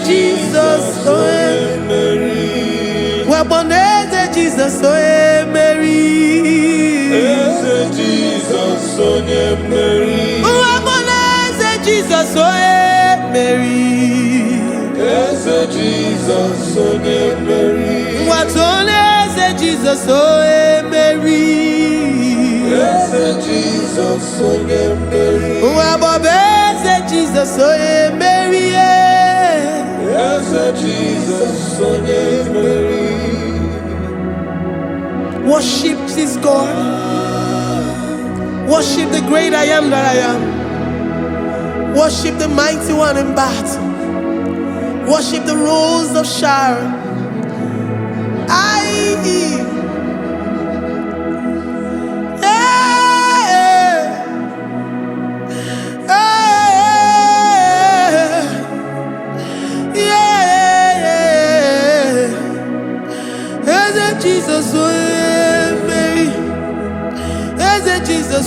Jesus, Waboneze Jesus, Mary. Eze Jesus, Mary. Waboneze Jesus, Mary. Eze Jesus, Mary. Watoneze Jesus, Mary. Eze Jesus, Mary. Wabobeze Jesus, Mary. Eze Jesus, Mary. Worship this God. Worship the great I am that I am. Worship the mighty one in battle. Worship the rose of Sharon. Jesus,